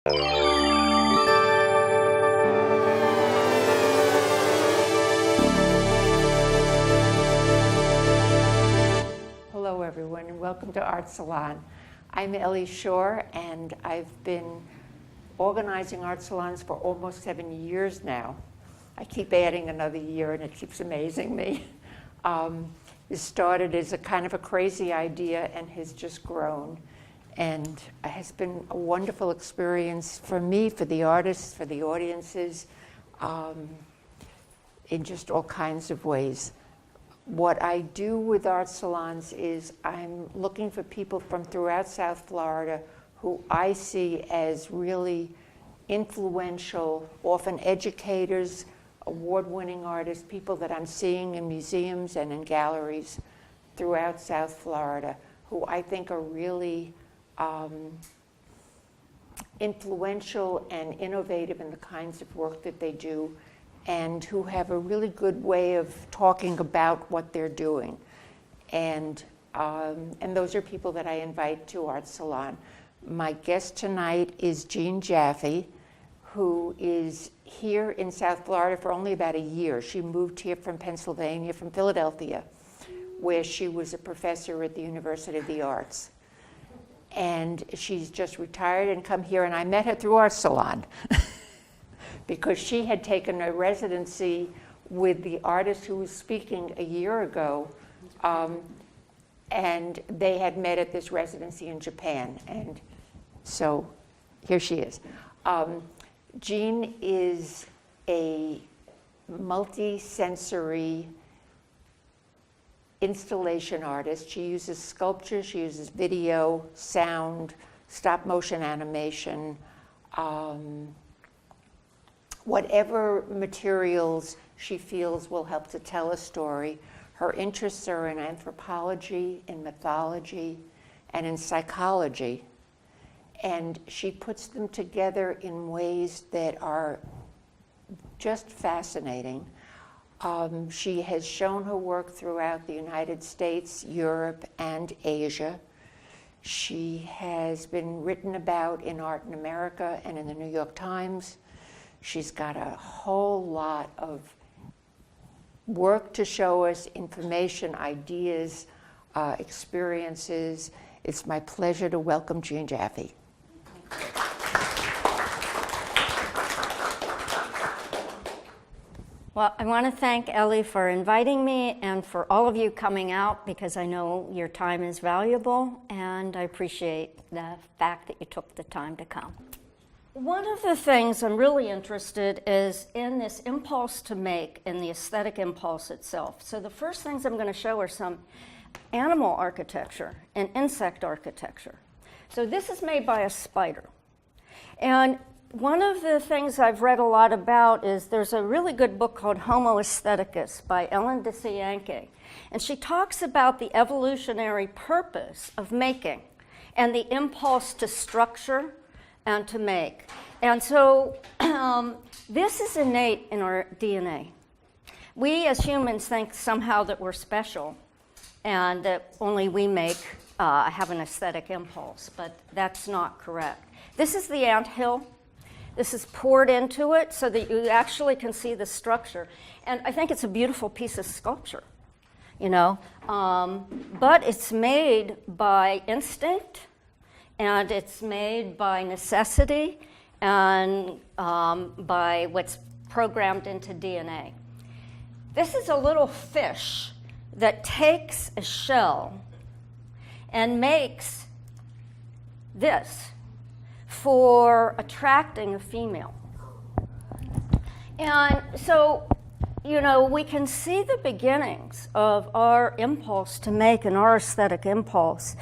Hello everyone, and welcome to Art Salon. I'm Ellie Shore, and I've been organizing art salons for almost 7 years now. I keep adding another year, and it keeps amazing me. This started as a kind of a crazy idea and has just grown. And it has been a wonderful experience for me, for the artists, for the audiences, in just all kinds of ways. What I do with art salons is I'm looking for people from throughout South Florida who I see as really influential, often educators, award-winning artists, people that I'm seeing in museums and in galleries throughout South Florida, who I think are really influential and innovative in the kinds of work that they do, and who have a really good way of talking about what they're doing. And those are people that I invite to Art Salon. My guest tonight is Jeanne Jaffe, who is here in South Florida for only about a year. She moved here from Pennsylvania, from Philadelphia, where she was a professor at the University of the Arts. And she's just retired and come here, and I met her through Art Salon because she had taken a residency with the artist who was speaking a year ago, and they had met at this residency in Japan. And so here she is. Jeanne is a multi-sensory installation artist. She uses sculpture, she uses video, sound, stop motion animation, whatever materials she feels will help to tell a story. Her interests are in anthropology, in mythology, and in psychology. And she puts them together in ways that are just fascinating. She has shown her work throughout the United States, Europe, and Asia. She has been written about in Art in America and in the New York Times. She's got a whole lot of work to show us, information, ideas, experiences. It's my pleasure to welcome Jeanne Jaffe. Well, I want to thank Ellie for inviting me and for all of you coming out, because I know your time is valuable, and I appreciate the fact that you took the time to come. One of the things I'm really interested is in this impulse to make and the aesthetic impulse itself. So the first things I'm going to show are some animal architecture and insect architecture. So this is made by a spider. And one of the things I've read a lot about is there's a really good book called Homo Aestheticus by Ellen DeCianke. And she talks about the evolutionary purpose of making and the impulse to structure and to make. And so this is innate in our DNA. We as humans think somehow that we're special and that only we have an aesthetic impulse, but that's not correct. This is the anthill. This is poured into it so that you actually can see the structure. And I think it's a beautiful piece of sculpture, you know. But it's made by instinct, and it's made by necessity, and by what's programmed into DNA. This is a little fish that takes a shell and makes this for attracting a female. And so, you know, we can see the beginnings of our impulse to make and our aesthetic impulse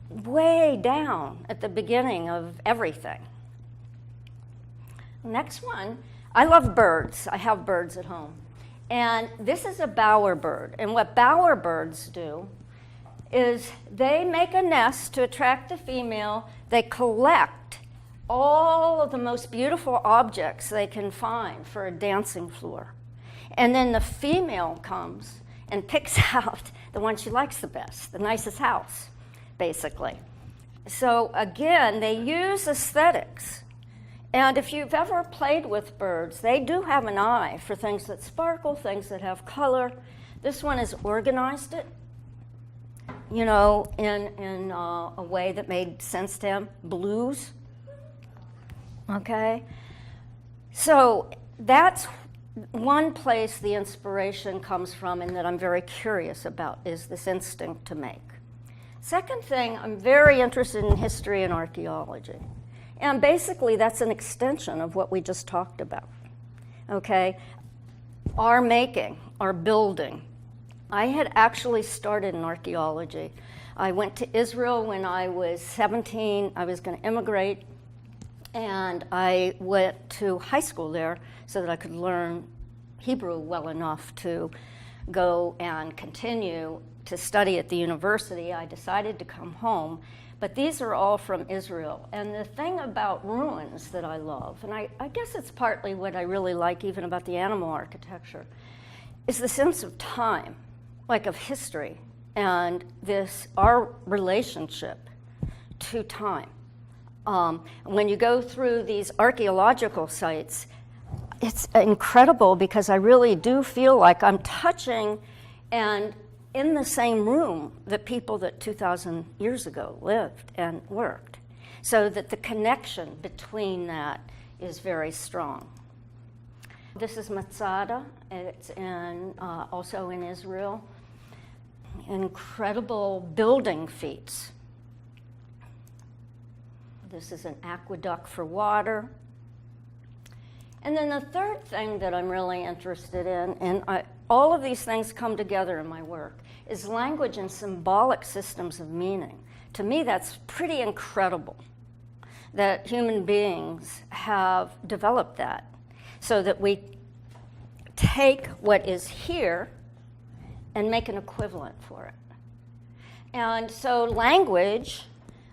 way down at the beginning of everything. Next one, I love birds. I have birds at home. And this is a bowerbird. And what bowerbirds do is they make a nest to attract the female. They collect all of the most beautiful objects they can find for a dancing floor. And then the female comes and picks out the one she likes the best, the nicest house, basically. So again, they use aesthetics. And if you've ever played with birds, they do have an eye for things that sparkle, things that have color. This one has organized it, you know, in a way that made sense to him. Blues, okay? So that's one place the inspiration comes from and that I'm very curious about is this instinct to make. Second thing, I'm very interested in history and archaeology. And basically, that's an extension of what we just talked about, okay? Our making, our building. I had actually started in archaeology. I went to Israel when I was 17. I was going to immigrate, and I went to high school there so that I could learn Hebrew well enough to go and continue to study at the university. I decided to come home. But these are all from Israel. And the thing about ruins that I love, and I guess it's partly what I really like even about the animal architecture, is the sense of time, like of history, and our relationship to time. When you go through these archaeological sites, it's incredible because I really do feel like I'm touching and in the same room that people that 2,000 years ago lived and worked, so that the connection between that is very strong. This is Masada. It's also in Israel. Incredible building feats. This is an aqueduct for water. And then the third thing that I'm really interested in, and all of these things come together in my work, is language and symbolic systems of meaning. To me, that's pretty incredible that human beings have developed that so that we take what is here and make an equivalent for it. And so language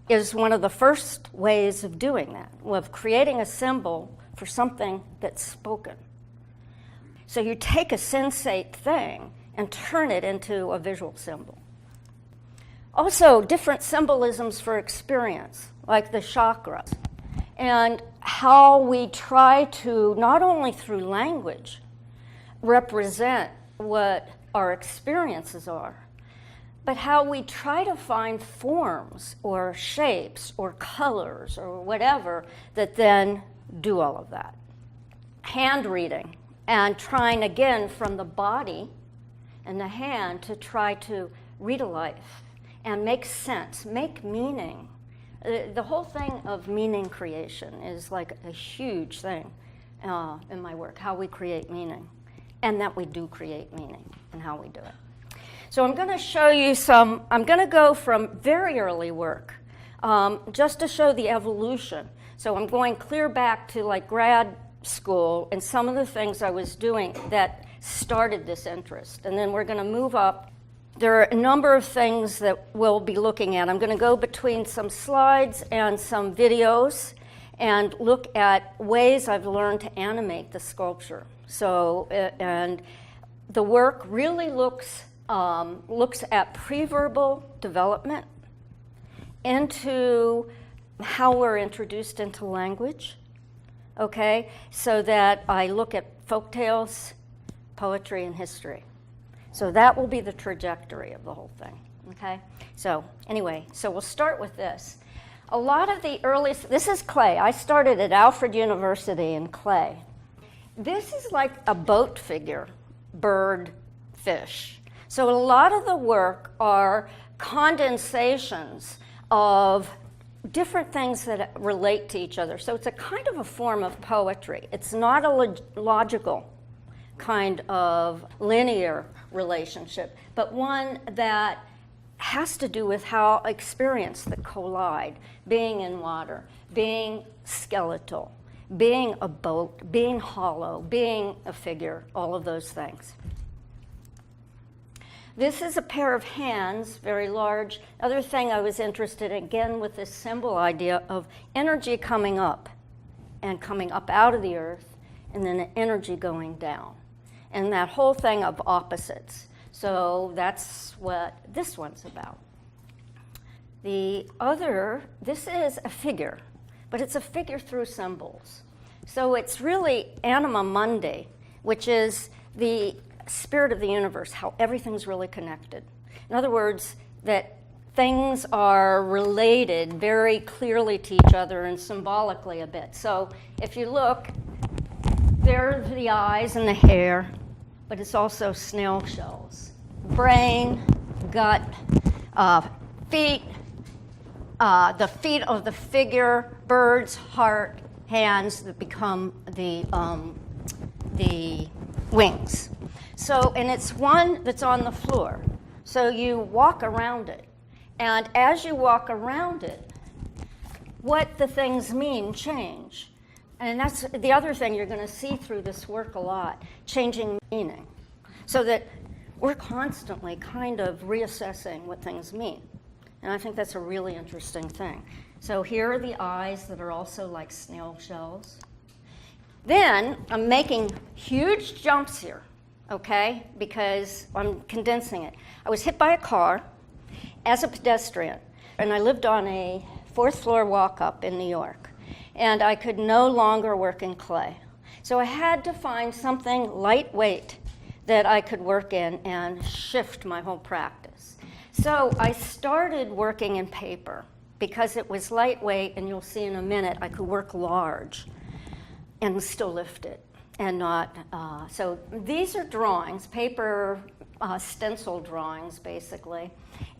is one of the first ways of doing that, of creating a symbol for something that's spoken. So you take a sensate thing and turn it into a visual symbol. Also, different symbolisms for experience, like the chakras, and how we try to, not only through language, represent what our experiences are, but how we try to find forms or shapes or colors or whatever that then do all of that. Hand reading, and trying again from the body and the hand to try to read a life and make sense, make meaning. The whole thing of meaning creation is like a huge thing in my work, how we create meaning, and that we do create meaning and how we do it. So I'm going to show you I'm going to go from very early work just to show the evolution. So I'm going clear back to like grad school and some of the things I was doing that started this interest. And then we're going to move up. There are a number of things that we'll be looking at. I'm going to go between some slides and some videos and look at ways I've learned to animate the sculpture. So, and the work really looks at pre-verbal development into how we're introduced into language, okay? So that I look at folktales, poetry, and history. So that will be the trajectory of the whole thing, okay? So anyway, so we'll start with this. A lot of the earliest, this is clay. I started at Alfred University in clay. This is like a boat figure, bird, fish. So a lot of the work are condensations of different things that relate to each other. So it's a kind of a form of poetry. It's not a logical kind of linear relationship, but one that has to do with how experience that collide, being in water, being skeletal, being a boat, being hollow, being a figure, all of those things. This is a pair of hands, very large. Other thing I was interested in, again, with this symbol idea of energy coming up and coming up out of the earth, and then energy going down. And that whole thing of opposites. So that's what this one's about. The other, this is a figure, but it's a figure through symbols. So it's really anima mundi, which is the spirit of the universe, how everything's really connected. In other words, that things are related very clearly to each other and symbolically a bit. So if you look, there are the eyes and the hair, but it's also snail shells. Brain, gut, feet, the feet of the figure, birds, heart, hands that become the wings. So, and it's one that's on the floor. So you walk around it. And as you walk around it, what the things mean change. And that's the other thing you're going to see through this work a lot, changing meaning. So that we're constantly kind of reassessing what things mean. And I think that's a really interesting thing. So here are the eyes that are also like snail shells. Then I'm making huge jumps here, okay, because I'm condensing it. I was hit by a car as a pedestrian, and I lived on a 4th floor walk-up in New York, and I could no longer work in clay. So I had to find something lightweight that I could work in and shift my whole practice. So I started working in paper because it was lightweight, and you'll see in a minute I could work large and still lift it and not. So these are drawings, paper stencil drawings basically.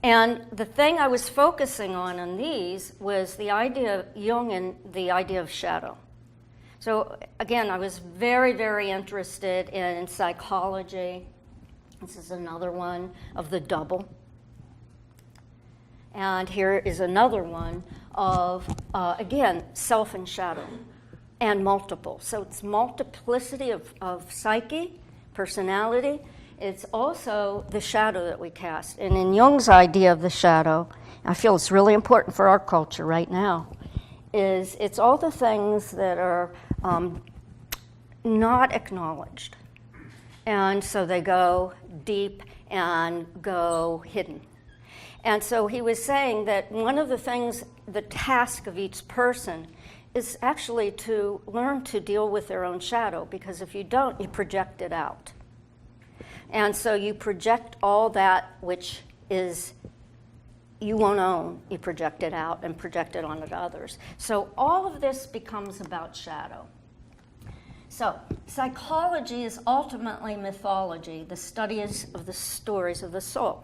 And the thing I was focusing on these was the idea of Jung and the idea of shadow. So again, I was very, very interested in psychology. This is another one of the double. And here is another one of, again, self and shadow and multiple. So it's multiplicity of psyche, personality. It's also the shadow that we cast. And in Jung's idea of the shadow, I feel it's really important for our culture right now, is it's all the things that are not acknowledged. And so they go deep and go hidden. And so he was saying that one of the things, the task of each person is actually to learn to deal with their own shadow, because if you don't, you project it out. And so you project all that which is you won't own, you project it out and project it onto others. So all of this becomes about shadow. So psychology is ultimately mythology, the studies of the stories of the soul.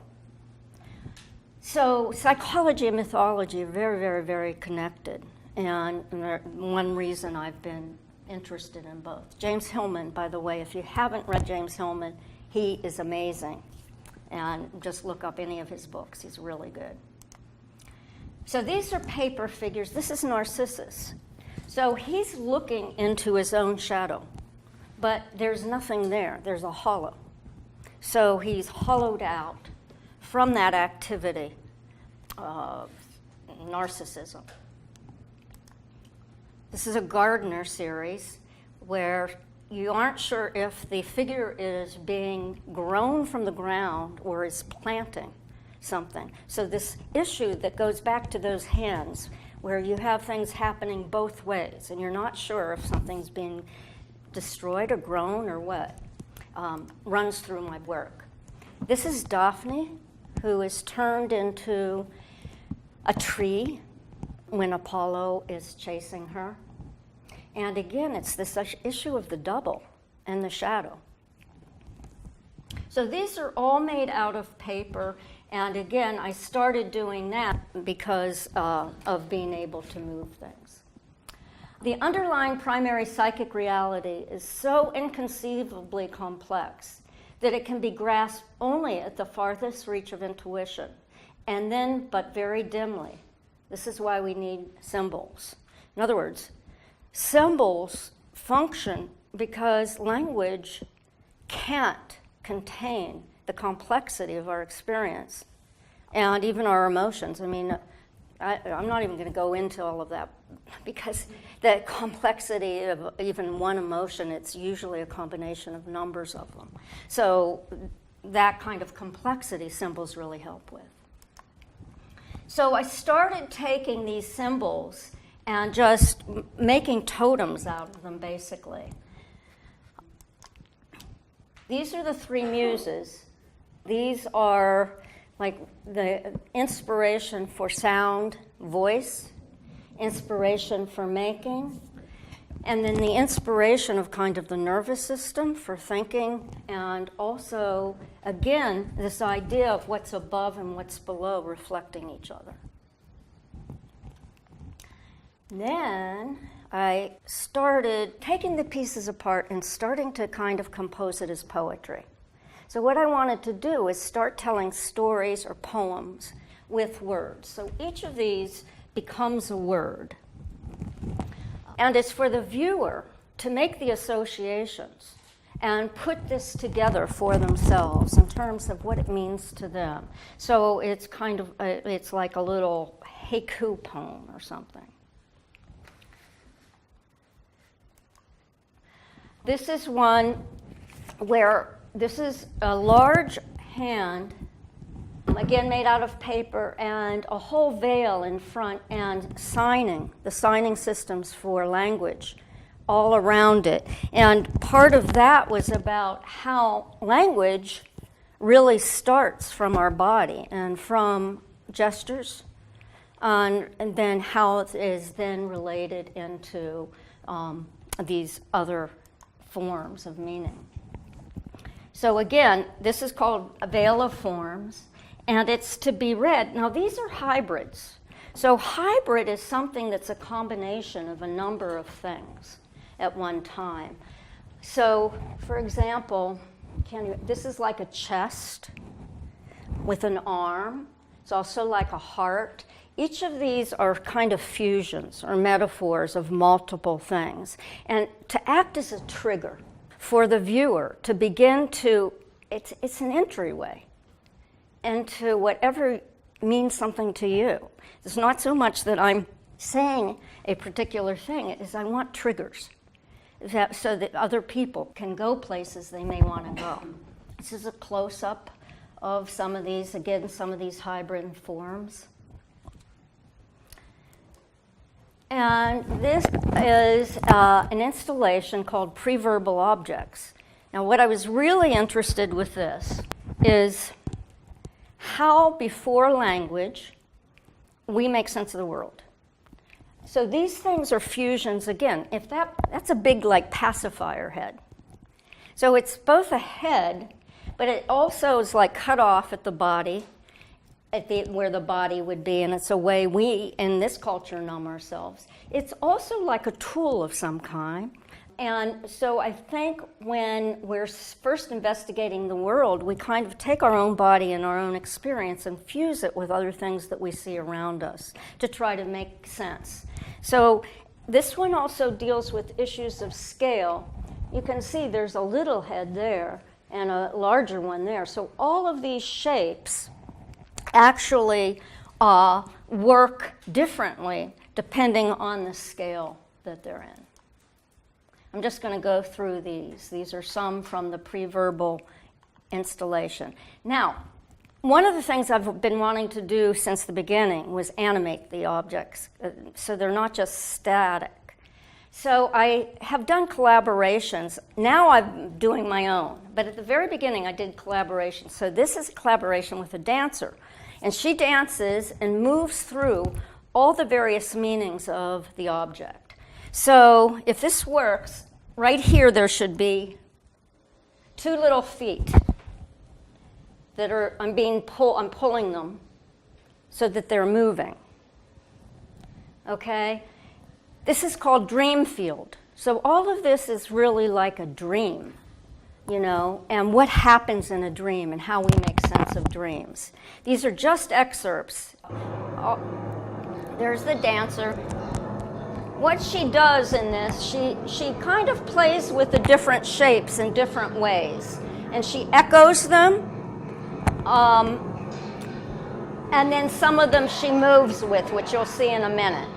So psychology and mythology are very, very, very connected, and one reason I've been interested in both. James Hillman, by the way, if you haven't read James Hillman, he is amazing, and just look up any of his books. He's really good. So these are paper figures. This is Narcissus. So he's looking into his own shadow, but there's nothing there. There's a hollow. So he's hollowed out from that activity of narcissism. This is a gardener series where you aren't sure if the figure is being grown from the ground or is planting something. So this issue that goes back to those hands where you have things happening both ways and you're not sure if something's being destroyed or grown or what, runs through my work. This is Daphne, who is turned into a tree when Apollo is chasing her. And again, it's this issue of the double and the shadow. So these are all made out of paper. And again, I started doing that because of being able to move things. The underlying primary psychic reality is so inconceivably complex that it can be grasped only at the farthest reach of intuition, and then but very dimly. This is why we need symbols. In other words, symbols function because language can't contain the complexity of our experience and even our emotions. I mean, I'm not even going to go into all of that because the complexity of even one emotion, it's usually a combination of numbers of them. So that kind of complexity symbols really help with. So I started taking these symbols and just making totems out of them, basically. These are the three muses. These are like the inspiration for sound, voice, inspiration for making, and then the inspiration of kind of the nervous system for thinking, and also, again, this idea of what's above and what's below reflecting each other. Then I started taking the pieces apart and starting to kind of compose it as poetry. So what I wanted to do is start telling stories or poems with words. So each of these becomes a word. And it's for the viewer to make the associations and put this together for themselves in terms of what it means to them. So it's kind of, it's like a little haiku poem or something. This is one where this is a large hand, again made out of paper, and a whole veil in front, and signing, the signing systems for language all around it. And part of that was about how language really starts from our body and from gestures, and then how it is then related into these other forms of meaning. So again, this is called a veil of forms, and it's to be read. Now these are hybrids. So hybrid is something that's a combination of a number of things at one time. So for example, this is like a chest with an arm. It's also like a heart. Each of these are kind of fusions or metaphors of multiple things, and to act as a trigger for the viewer to begin to, it's an entryway into whatever means something to you. It's not so much that I'm saying a particular thing, it is I want triggers so that other people can go places they may want to go. This is a close-up of some of these, again, some of these hybrid forms. And this is an installation called Pre-Verbal Objects. Now, what I was really interested with this is how, before language, we make sense of the world. So these things are fusions. Again, if that's a big, like, pacifier head. So it's both a head, but it also is like cut off at the body, where the body would be, and it's a way we, in this culture, numb ourselves. It's also like a tool of some kind. And so I think when we're first investigating the world, we kind of take our own body and our own experience and fuse it with other things that we see around us to try to make sense. So this one also deals with issues of scale. You can see there's a little head there and a larger one there. So all of these shapes actually work differently depending on the scale that they're in. I'm just going to go through these. These are some from the pre-verbal installation. Now, one of the things I've been wanting to do since the beginning was animate the objects so they're not just static. So I have done collaborations. Now I'm doing my own. But at the very beginning, I did collaborations. So this is a collaboration with a dancer. And she dances and moves through all the various meanings of the object. So if this works, right here there should be two little feet that are, I'm pulling them so that they're moving. Okay? This is called dream field. So all of this is really like a dream, you know, and what happens in a dream and how we make sense of dreams. These are just excerpts. Oh, there's the dancer. What she does in this, she kind of plays with the different shapes in different ways, and she echoes them, and then some of them she moves with, which you'll see in a minute.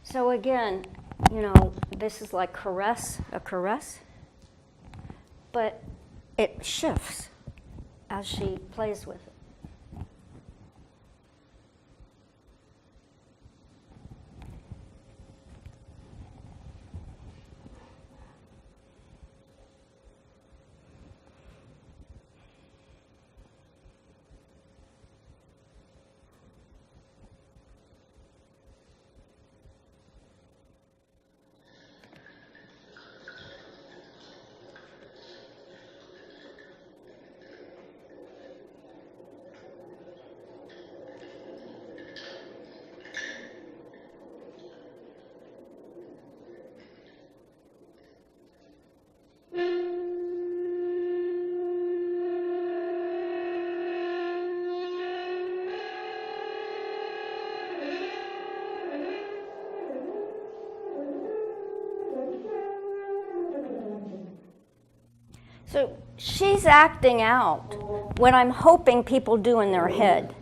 So again, you know, this is like a caress, but it shifts as she plays with it. So she's acting out what I'm hoping people do in their head,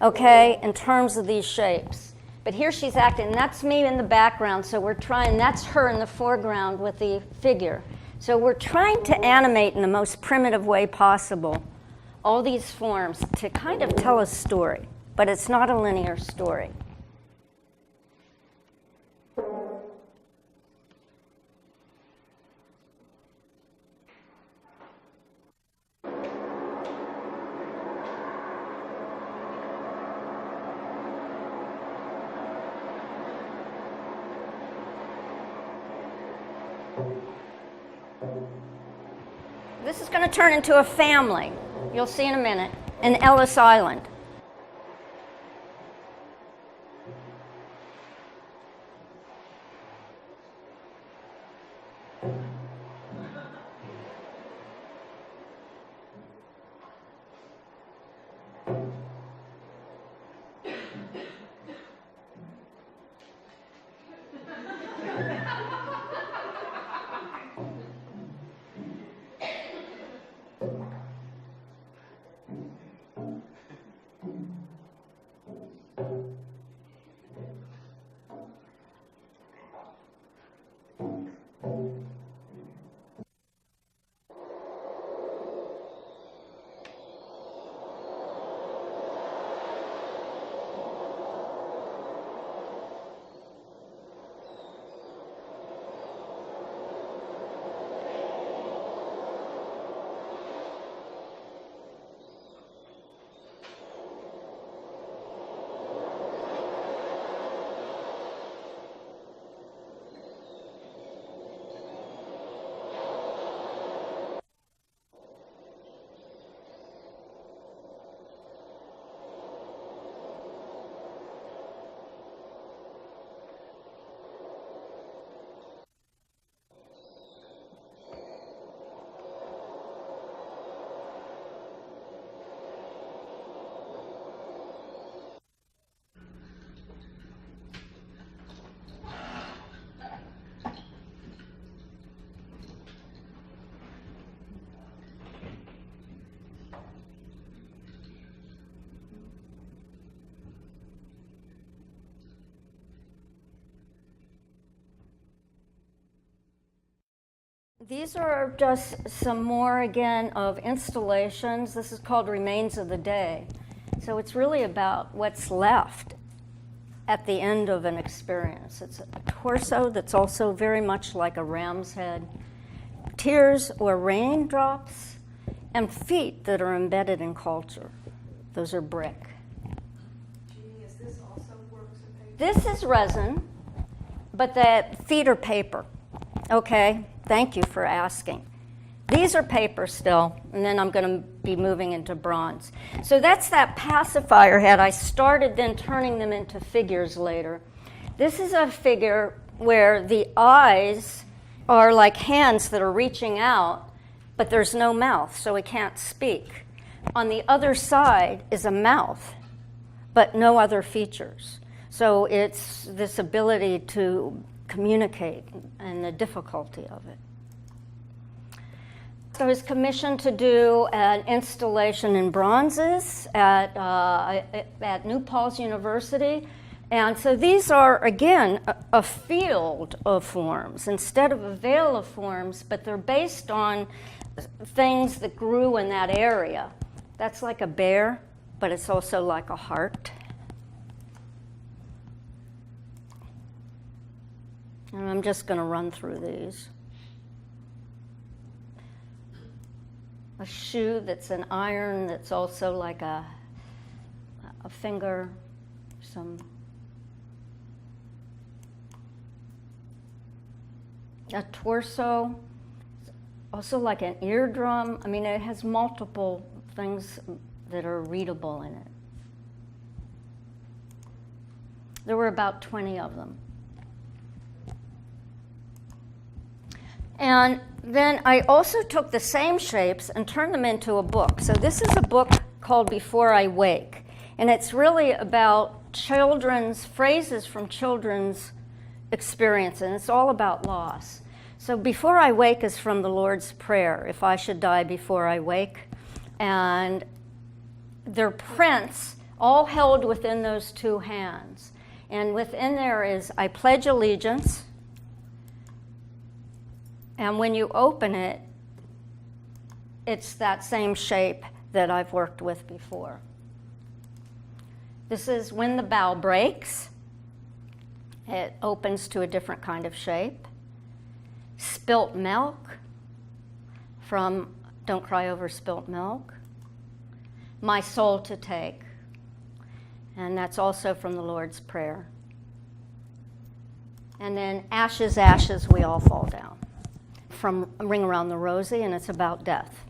okay, in terms of these shapes. But here she's acting, and that's me in the background, so we're trying, that's her in the foreground with the figure. So we're trying to animate in the most primitive way possible all these forms to kind of tell a story, but it's not a linear story. This is going to turn into a family, you'll see in a minute, in Ellis Island. These are just some more, again, of installations. This is called Remains of the Day. So it's really about what's left at the end of an experience. It's a torso that's also very much like a ram's head, tears or raindrops, and feet that are embedded in culture. Those are brick. Jeanne, is this also works of paper? This is resin, but the feet are paper. Okay, thank you for asking. These are paper still, and then I'm going to be moving into bronze. So that's that pacifier head. I started then turning them into figures later. This is a figure where the eyes are like hands that are reaching out, but there's no mouth, so he can't speak. On the other side is a mouth, but no other features. So it's this ability to communicate and the difficulty of it. So I was commissioned to do an installation in bronzes at New Paltz University, And so these are, again, a field of forms instead of a veil of forms, but they're based on things that grew in that area. That's like a bear, but it's also like a heart. And I'm just going to run through these. A shoe that's an iron that's also like a finger, a torso, also like an eardrum. I mean, it has multiple things that are readable in it. There were about 20 of them. And then I also took the same shapes and turned them into a book. So this is a book called Before I Wake. And it's really about children's phrases from children's experience. And it's all about loss. So Before I Wake is from the Lord's Prayer, if I should die before I wake. And they're prints all held within those two hands. And within there is, I pledge allegiance. And when you open it, it's that same shape that I've worked with before. This is when the bow breaks. It opens to a different kind of shape. Spilt milk from Don't Cry Over Spilt Milk. My Soul to Take. And that's also from the Lord's Prayer. And then Ashes, Ashes, We All Fall Down, from Ring Around the Rosie, and it's about death.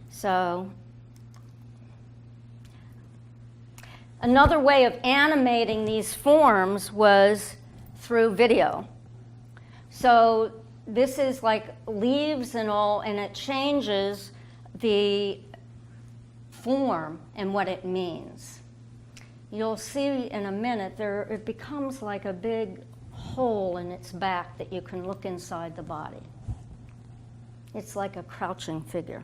So another way of animating these forms was through video. So this is like leaves and all, and it changes the form and what it means. You'll see in a minute, it becomes like a big hole in its back that you can look inside the body. It's like a crouching figure.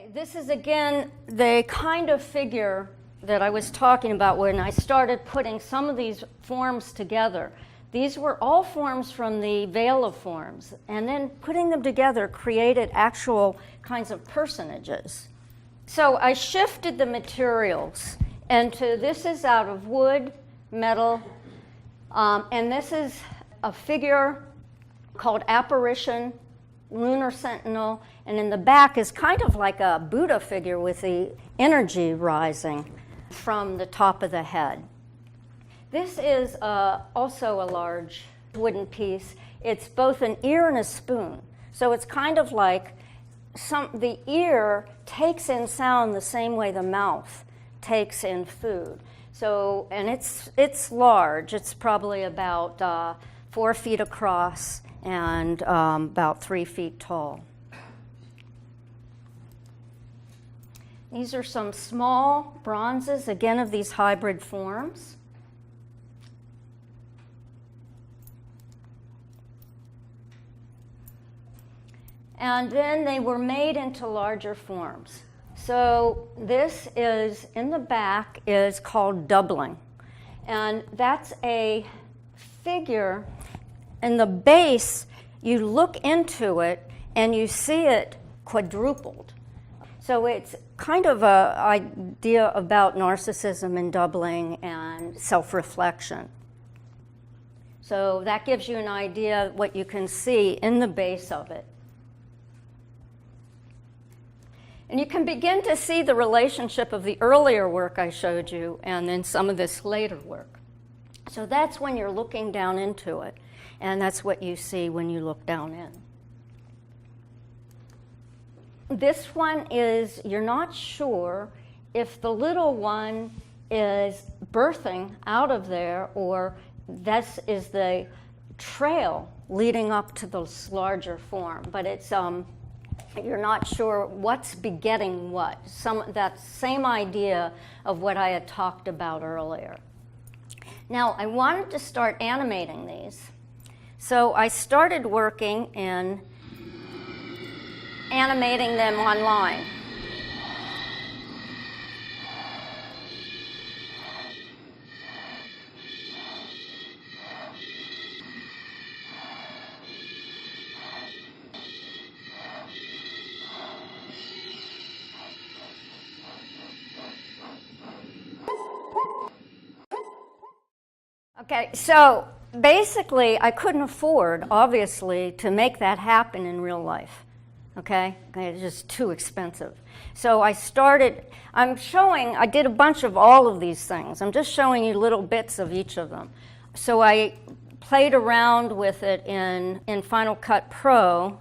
Okay, this is again the kind of figure that I was talking about when I started putting some of these forms together. These were all forms from the Veil of Forms, and then putting them together created actual kinds of personages. So I shifted the materials into, this is out of wood, metal, and this is a figure called Apparition, Lunar Sentinel, and in the back is kind of like a Buddha figure with the energy rising from the top of the head. This is also a large wooden piece. It's both an ear and a spoon. So it's kind of like the ear takes in sound the same way the mouth takes in food. So, and it's large. It's probably about 4 feet across and about 3 feet tall. These are some small bronzes, again, of these hybrid forms. And then they were made into larger forms. So this is, in the back, is called doubling. And that's a figure. In the base, you look into it and you see it quadrupled. So it's kind of an idea about narcissism and doubling and self-reflection. So that gives you an idea of what you can see in the base of it. And you can begin to see the relationship of the earlier work I showed you and then some of this later work. So that's when you're looking down into it, and that's what you see when you look down in. This one is, you're not sure if the little one is birthing out of there or this is the trail leading up to this larger form, but it's you're not sure what's begetting what. That same idea of what I had talked about earlier. Now, I wanted to start animating these. So I started working in animating them online. Okay, so basically I couldn't afford, obviously, to make that happen in real life. Okay, it's just too expensive. So I did a bunch of all of these things. I'm just showing you little bits of each of them. So I played around with it in Final Cut Pro.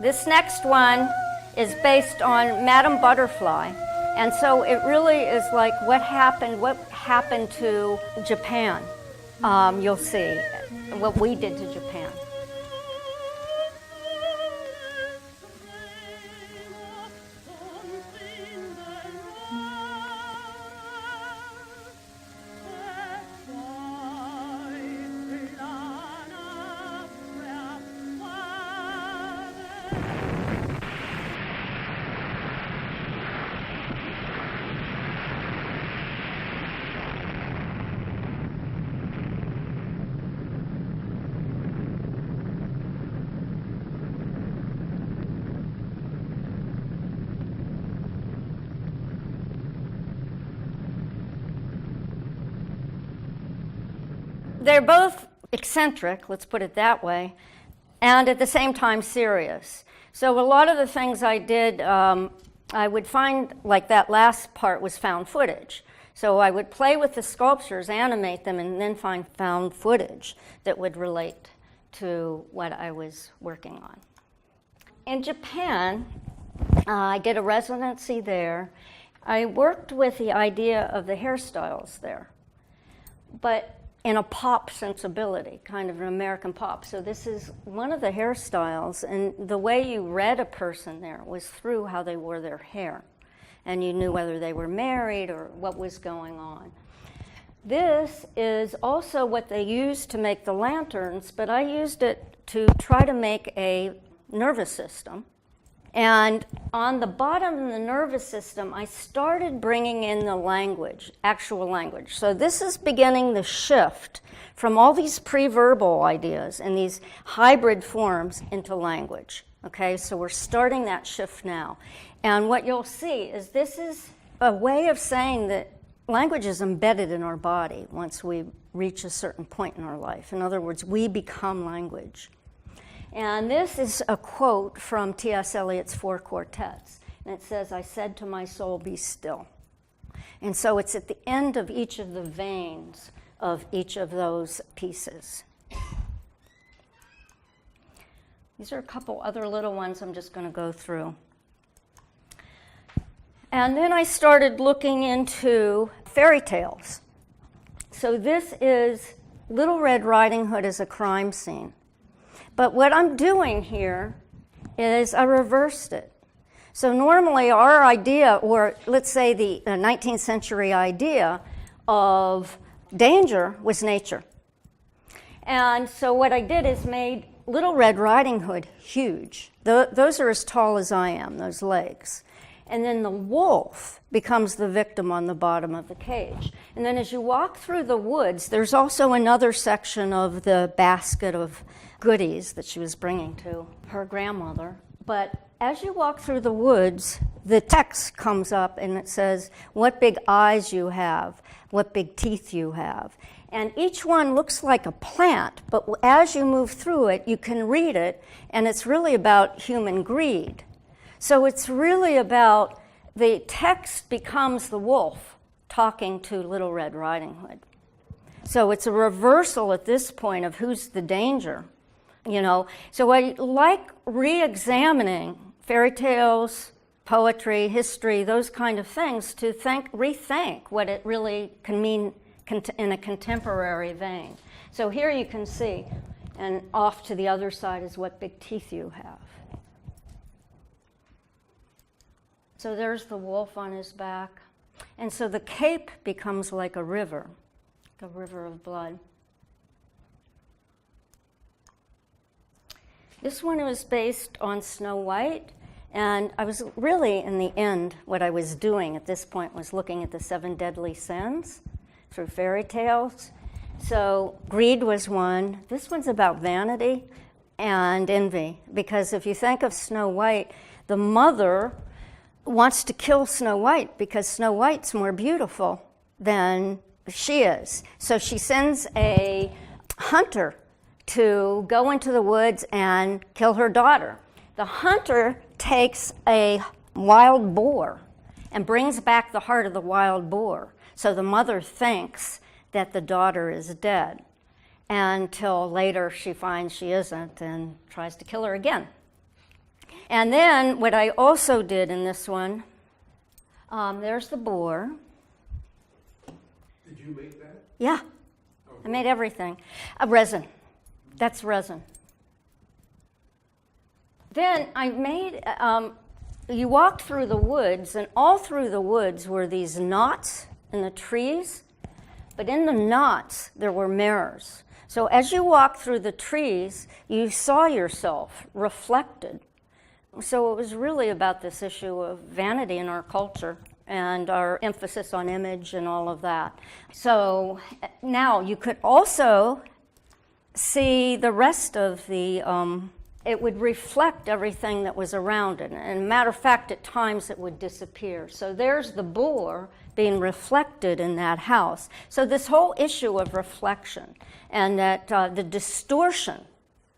This next one is based on Madame Butterfly. And so it really is like what happened to Japan. You'll see what we did to Japan. They're both eccentric, let's put it that way, and at the same time serious. So a lot of the things I did, I would find, like that last part was found footage. So I would play with the sculptures, animate them, and then find found footage that would relate to what I was working on. In Japan, I did a residency there. I worked with the idea of the hairstyles there, but in a pop sensibility, kind of an American pop. So this is one of the hairstyles, and the way you read a person there was through how they wore their hair. And you knew whether they were married or what was going on. This is also what they used to make the lanterns, but I used it to try to make a nervous system And on the bottom of the nervous system, I started bringing in the language, actual language. So this is beginning the shift from all these pre-verbal ideas and these hybrid forms into language. Okay, so we're starting that shift now. And what you'll see is this is a way of saying that language is embedded in our body once we reach a certain point in our life. In other words, we become language. And this is a quote from T.S. Eliot's Four Quartets. And it says, "I said to my soul, be still." And so it's at the end of each of the veins of each of those pieces. These are a couple other little ones I'm just going to go through. And then I started looking into fairy tales. So this is Little Red Riding Hood as a crime scene. But what I'm doing here is I reversed it. So normally our idea, or let's say the 19th century idea of danger was nature. And so what I did is made Little Red Riding Hood huge. Those are as tall as I am, those legs. And then the wolf becomes the victim on the bottom of the cage. And then as you walk through the woods, there's also another section of the basket of goodies that she was bringing to her grandmother. But as you walk through the woods, the text comes up and it says, what big eyes you have, what big teeth you have. And each one looks like a plant, but as you move through it, you can read it, and it's really about human greed. So it's really about the text becomes the wolf talking to Little Red Riding Hood. So it's a reversal at this point of who's the danger, you know. So I like re-examining fairy tales, poetry, history, those kind of things to rethink what it really can mean in a contemporary vein. So here you can see, and off to the other side is what big teeth you have. So there's the wolf on his back. And so the cape becomes like a river of blood. This one was based on Snow White, and I was really, in the end, what I was doing at this point was looking at the 7 deadly sins through fairy tales. So greed was one. This one's about vanity and envy, because if you think of Snow White, the mother wants to kill Snow White because Snow White's more beautiful than she is. So she sends a hunter to go into the woods and kill her daughter. The hunter takes a wild boar and brings back the heart of the wild boar. So the mother thinks that the daughter is dead, until later she finds she isn't and tries to kill her again. And then what I also did in this one, there's the boar. Did you make that? Yeah, I made everything. Resin, that's resin. Then I made, you walked through the woods, and all through the woods were these knots in the trees, but in the knots there were mirrors. So as you walked through the trees, you saw yourself reflected. So it was really about this issue of vanity in our culture and our emphasis on image and all of that. So now you could also see the rest of the, it would reflect everything that was around it. And matter of fact, at times it would disappear. So there's the boar being reflected in that house. So this whole issue of reflection and that the distortion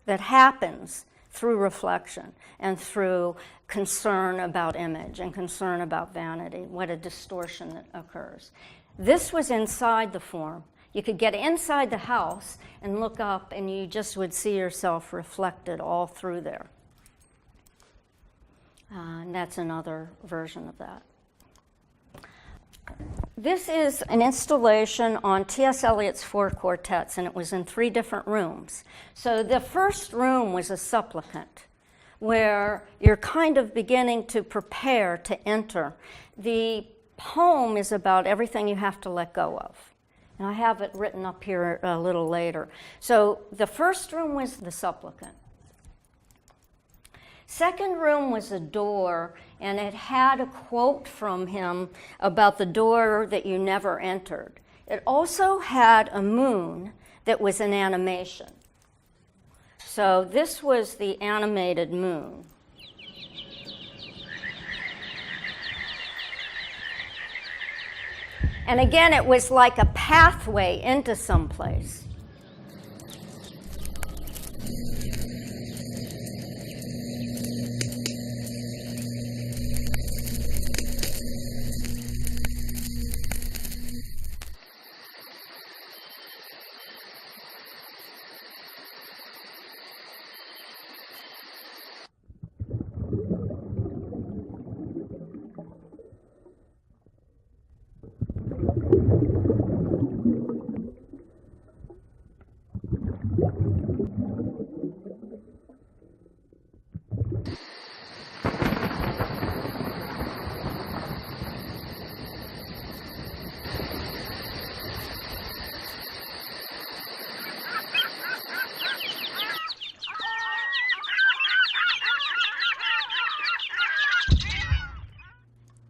that happens through reflection and through concern about image and concern about vanity, what a distortion that occurs. This was inside the form. You could get inside the house and look up, and you just would see yourself reflected all through there. And that's another version of that. This is an installation on T.S. Eliot's Four Quartets, and it was in 3 different rooms. So the first room was a supplicant, where you're kind of beginning to prepare to enter. The poem is about everything you have to let go of. And I have it written up here a little later. So the first room was the supplicant. Second room was a door, and it had a quote from him about the door that you never entered. It also had a moon that was an animation. So this was the animated moon. And again, it was like a pathway into someplace.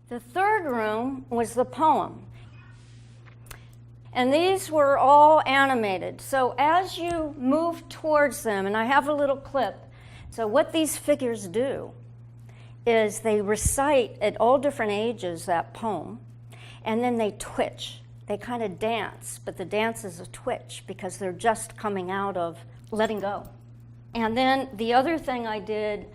The third room was the poem. And these were all animated. So as you move towards them, and I have a little clip, so what these figures do is they recite at all different ages that poem, and then they twitch. They kind of dance, but the dance is a twitch because they're just coming out of letting go. And then the other thing I did,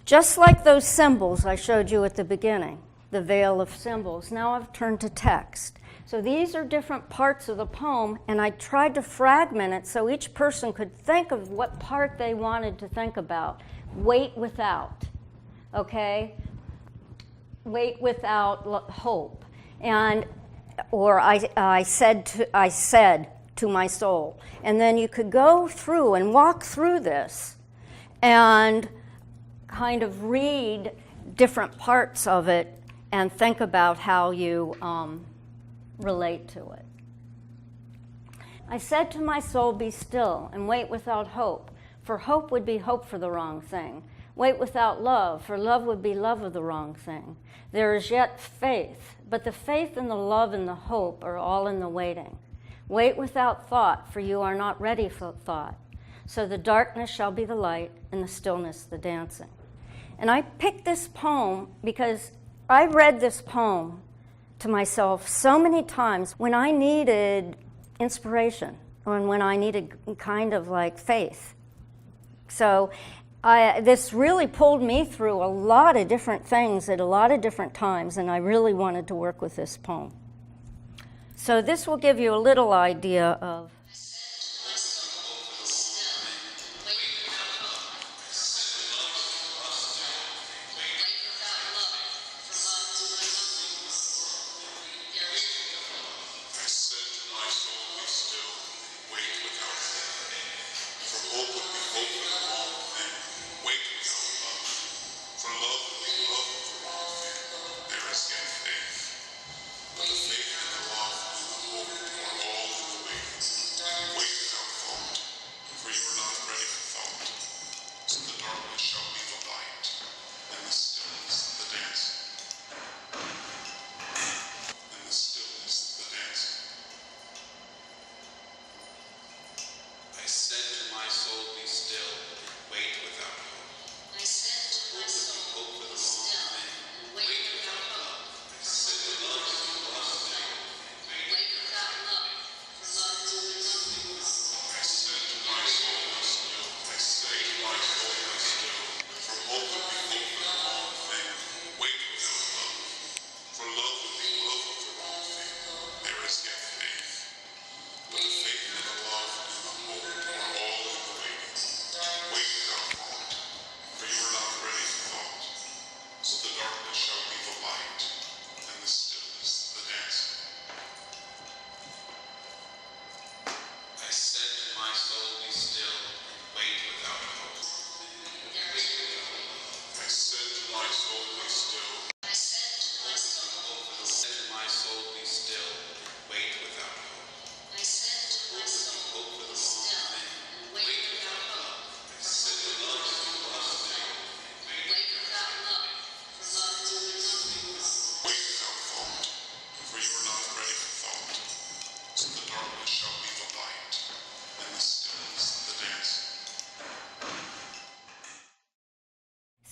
just like those symbols I showed you at the beginning, the veil of symbols, now I've turned to text. So these are different parts of the poem, and I tried to fragment it so each person could think of what part they wanted to think about. Wait without, okay? Wait without hope. And, or I said to my soul. And then you could go through and walk through this and kind of read different parts of it and think about how you relate to it. I said to my soul, be still and wait without hope, for hope would be hope for the wrong thing. Wait without love, for love would be love of the wrong thing. There is yet faith, but the faith and the love and the hope are all in the waiting. Wait without thought, for you are not ready for thought. So the darkness shall be the light, and the stillness the dancing. And I picked this poem because I read this poem to myself so many times when I needed inspiration or when I needed kind of like faith. So this really pulled me through a lot of different things at a lot of different times, and I really wanted to work with this poem. So this will give you a little idea of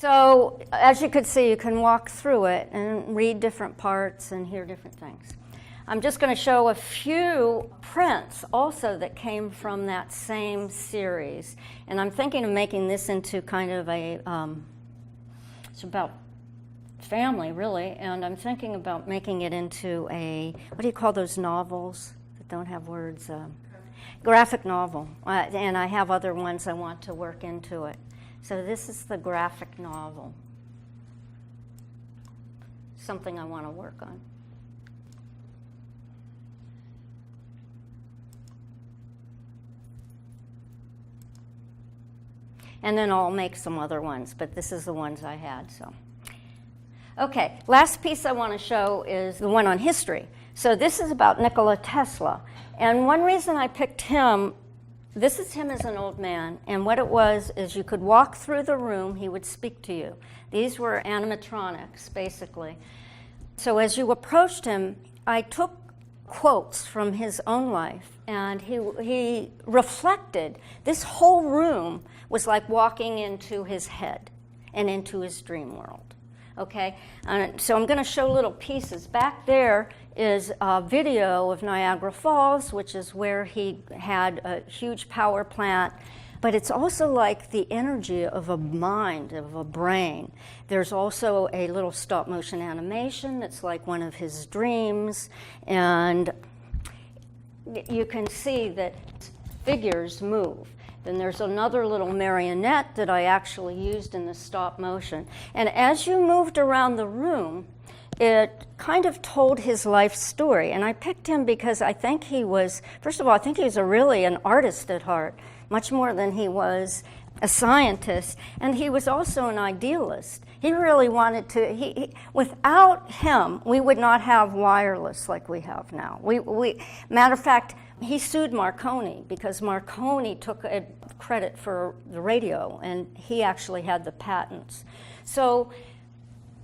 So as you could see, you can walk through it and read different parts and hear different things. I'm just going to show a few prints also that came from that same series. And I'm thinking of making this into kind of a, it's about family really, and I'm thinking about making it into a, what do you call those novels that don't have words? Graphic novel. And I have other ones I want to work into it. So this is the graphic novel. Something I want to work on. And then I'll make some other ones, but this is the ones I had, so. Okay, last piece I want to show is the one on history. So this is about Nikola Tesla. And one reason I picked him, this is him as an old man, and what it was is you could walk through the room, he would speak to you. These were animatronics, basically. So as you approached him, I took quotes from his own life, and he reflected. This whole room was like walking into his head and into his dream world. Okay, so I'm going to show little pieces. Back there is a video of Niagara Falls, which is where he had a huge power plant. But it's also like the energy of a mind, of a brain. There's also a little stop motion animation that's like one of his dreams. And you can see that figures move. Then there's another little marionette that I actually used in the stop motion. And as you moved around the room, it kind of told his life story. And I picked him because I think he was, first of all, I think he was really an artist at heart, much more than he was a scientist. And he was also an idealist. He really wanted to, without him, we would not have wireless like we have now. Matter of fact, he sued Marconi because Marconi took credit for the radio, and he actually had the patents. So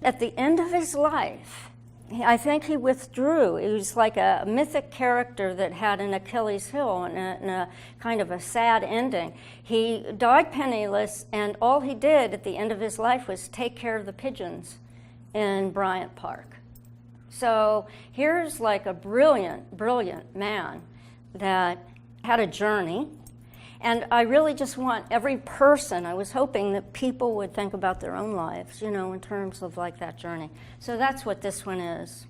at the end of his life, I think he withdrew. He was like a mythic character that had an Achilles heel and a kind of a sad ending. He died penniless, and all he did at the end of his life was take care of the pigeons in Bryant Park. So here's like a brilliant, brilliant man that had a journey. And I really just want every person, I was hoping that people would think about their own lives, you know, in terms of like that journey. So that's what this one is.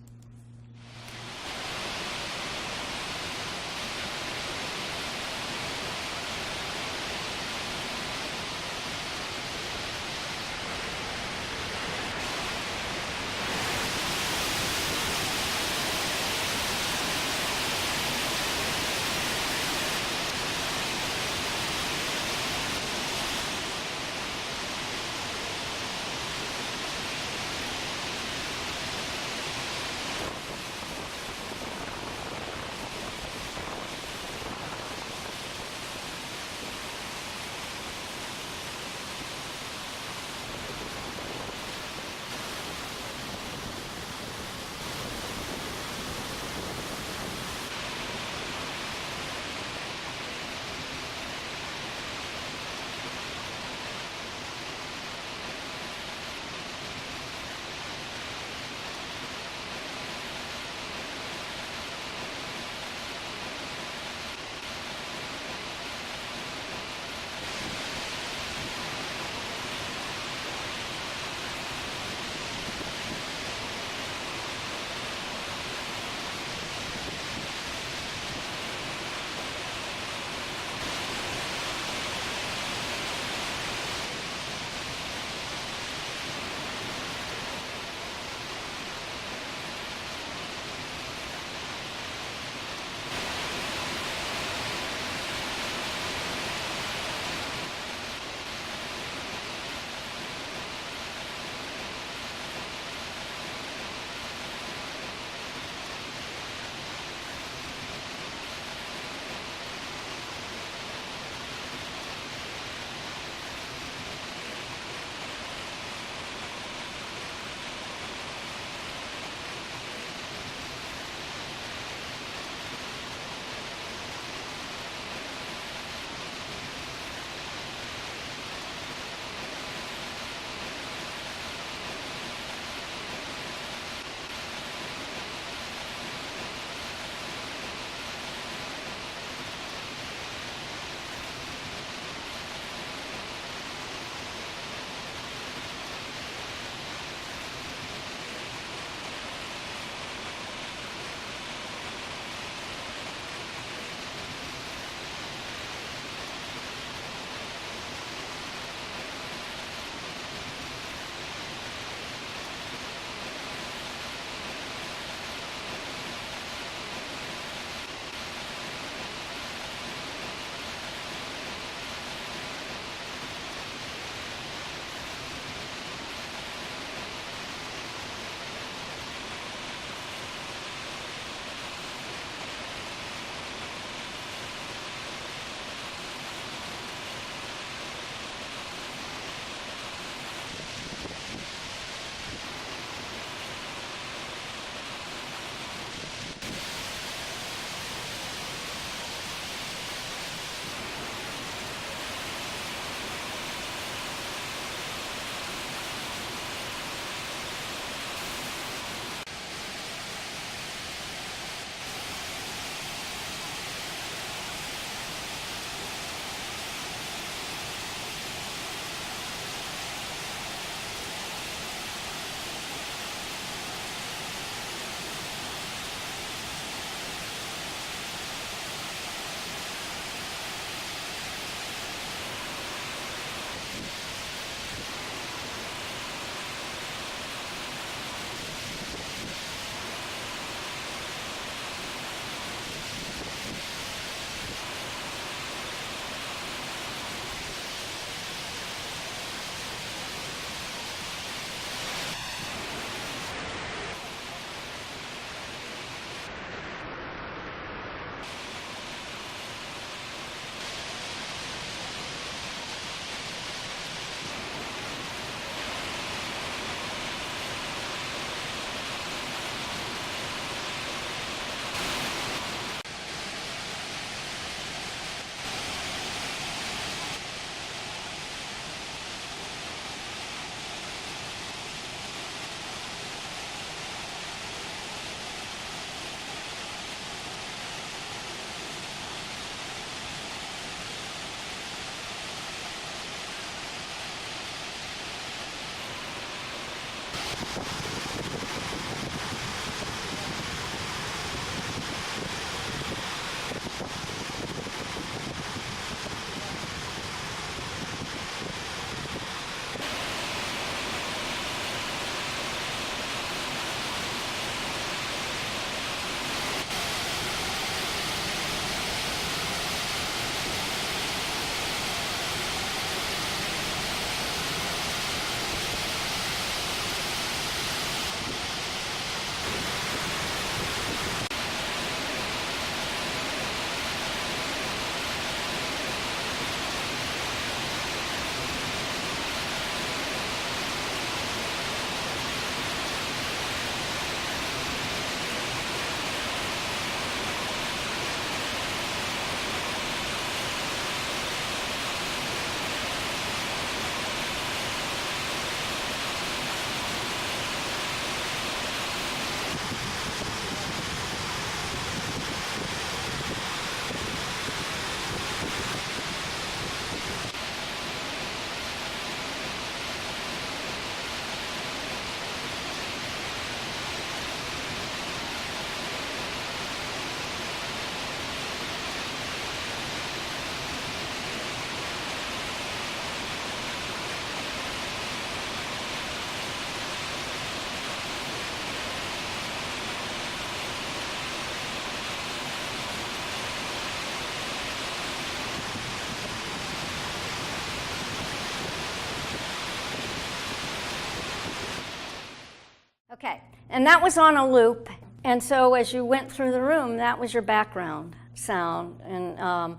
Okay, and that was on a loop, and so as you went through the room, that was your background sound. And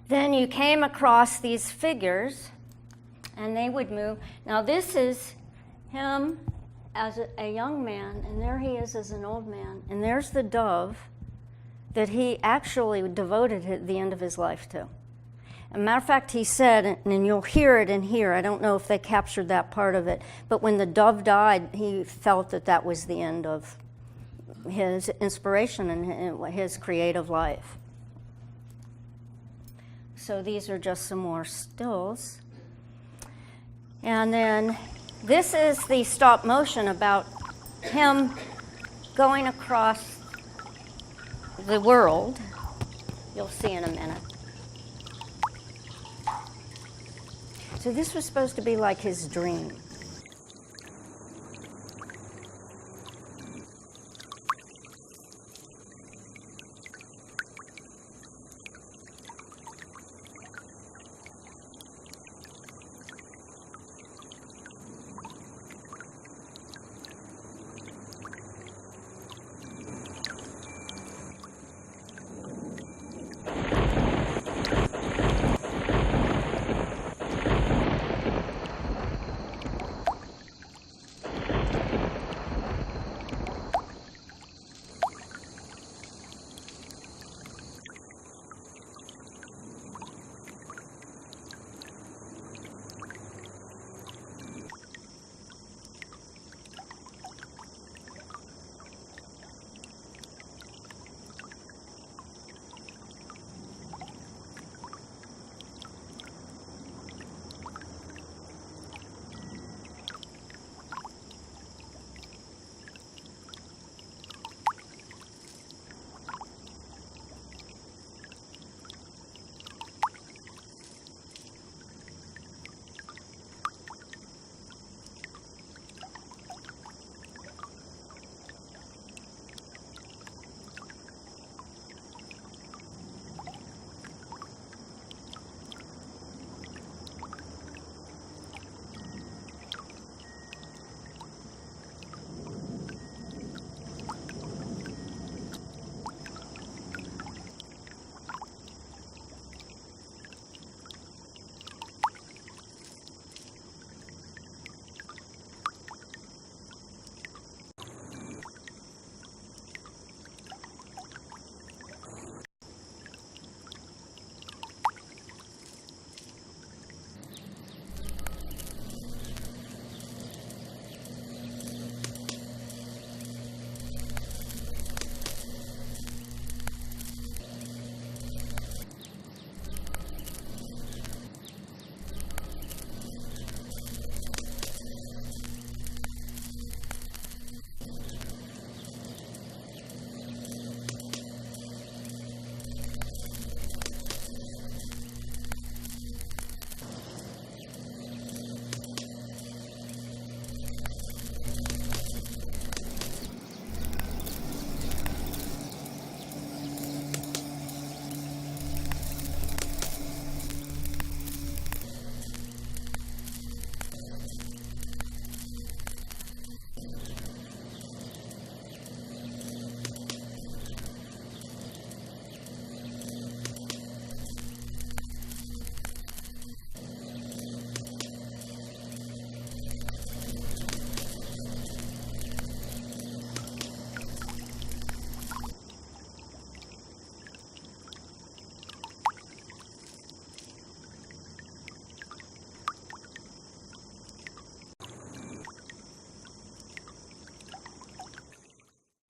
then you came across these figures, and they would move. Now this is him as a young man, and there he is as an old man, and there's the dove that he actually devoted the end of his life to. As a matter of fact, he said, and you'll hear it in here, I don't know if they captured that part of it, but when the dove died, he felt that that was the end of his inspiration and his creative life. So these are just some more stills. And then this is the stop motion about him going across the world. You'll see in a minute. So this was supposed to be like his dream.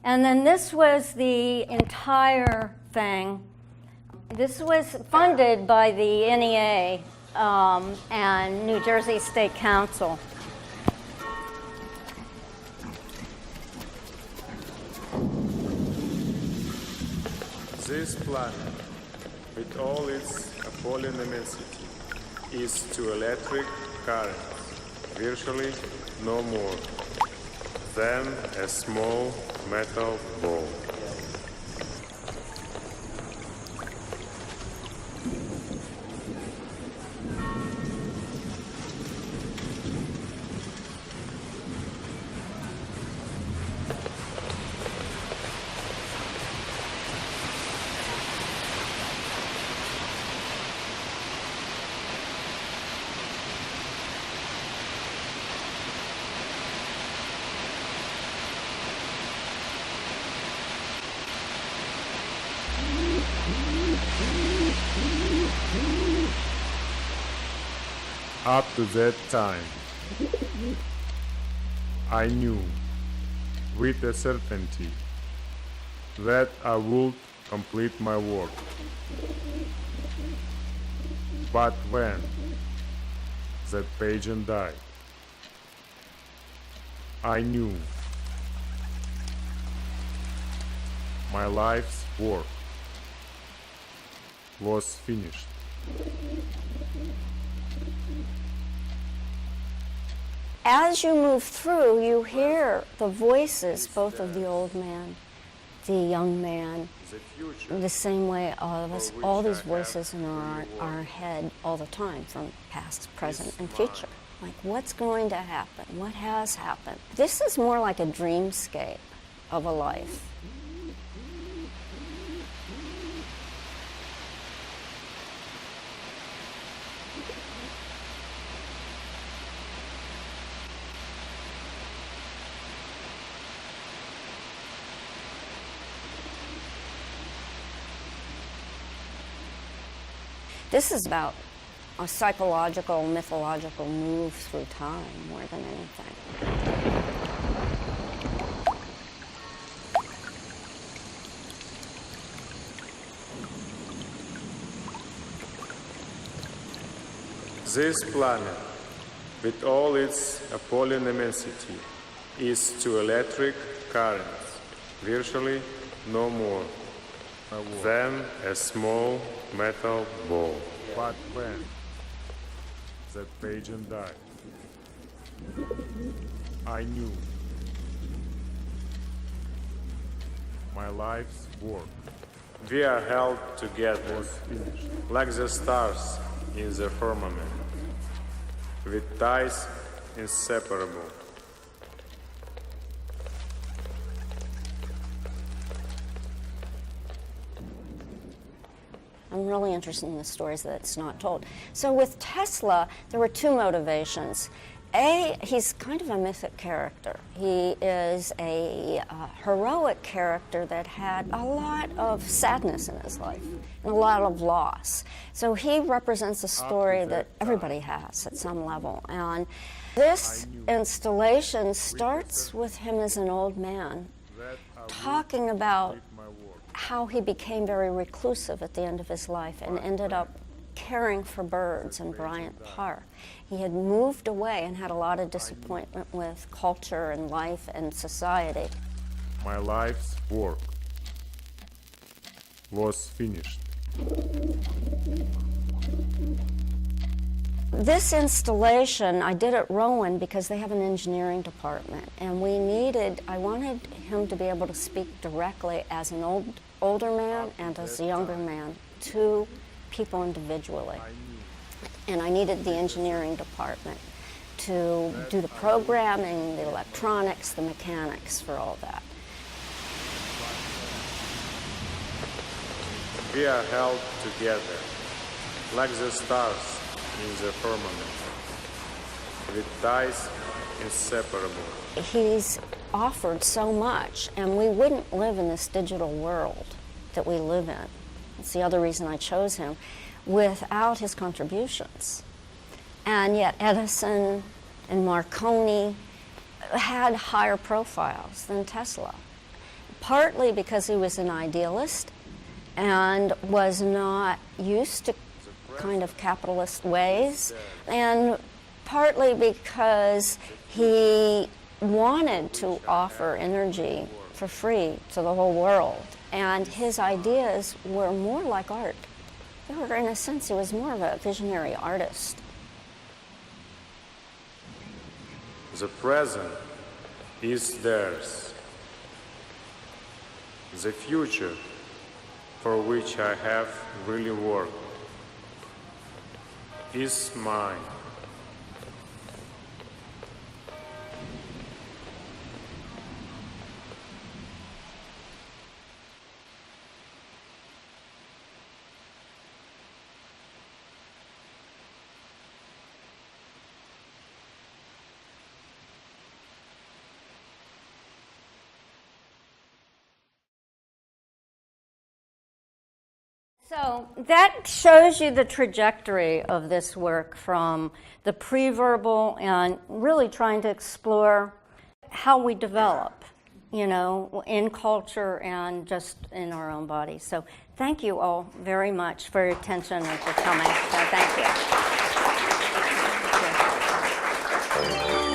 And then this was the entire thing. This was funded by the NEA and New Jersey State Council. This planet, with all its appalling immensity, is to electric currents virtually no more than a small metal ball. Up to that time, I knew with a certainty that I would complete my work. But when that pageant died, I knew my life's work was finished. As you move through, you hear the voices, both of the old man, the young man, The future the same way all of us, all these voices in our head all the time, from past, present, and future. Like, what's going to happen? What has happened? This is more like a dreamscape of a life. This is about a psychological, mythological move through time more than anything. This planet, with all its appalling immensity, is to electric currents virtually no more than a small metal ball. But when that pageant died, I knew my life's work. We are held together like the stars in the firmament, with ties inseparable. I'm really interested in the stories that's not told. So with Tesla, there were two motivations. A, he's kind of a mythic character. He is a heroic character that had a lot of sadness in his life and a lot of loss. So he represents a story that everybody has at some level. And this installation starts with him as an old man talking about how he became very reclusive at the end of his life and ended up caring for birds in Bryant Park. He had moved away and had a lot of disappointment with culture and life and society. My life's work was finished. This installation, I did at Rowan because they have an engineering department, and I wanted him to be able to speak directly as an older man and as a younger man to people individually. And I needed the engineering department to do the programming, the electronics, the mechanics for all that. We are held together like the stars in the firmament, with ties inseparable. He's offered so much, and we wouldn't live in this digital world that we live in. That's the other reason I chose him, without his contributions. And yet Edison and Marconi had higher profiles than Tesla, partly because he was an idealist and was not used to kind of capitalist ways, and partly because he wanted to offer energy for free to the whole world. And his ideas were more like art. They were, in a sense, he was more of a visionary artist. The present is theirs. The future, for which I have really worked, is mine. So that shows you the trajectory of this work from the pre-verbal and really trying to explore how we develop, you know, in culture and just in our own bodies. So thank you all very much for your attention and for coming. So thank you.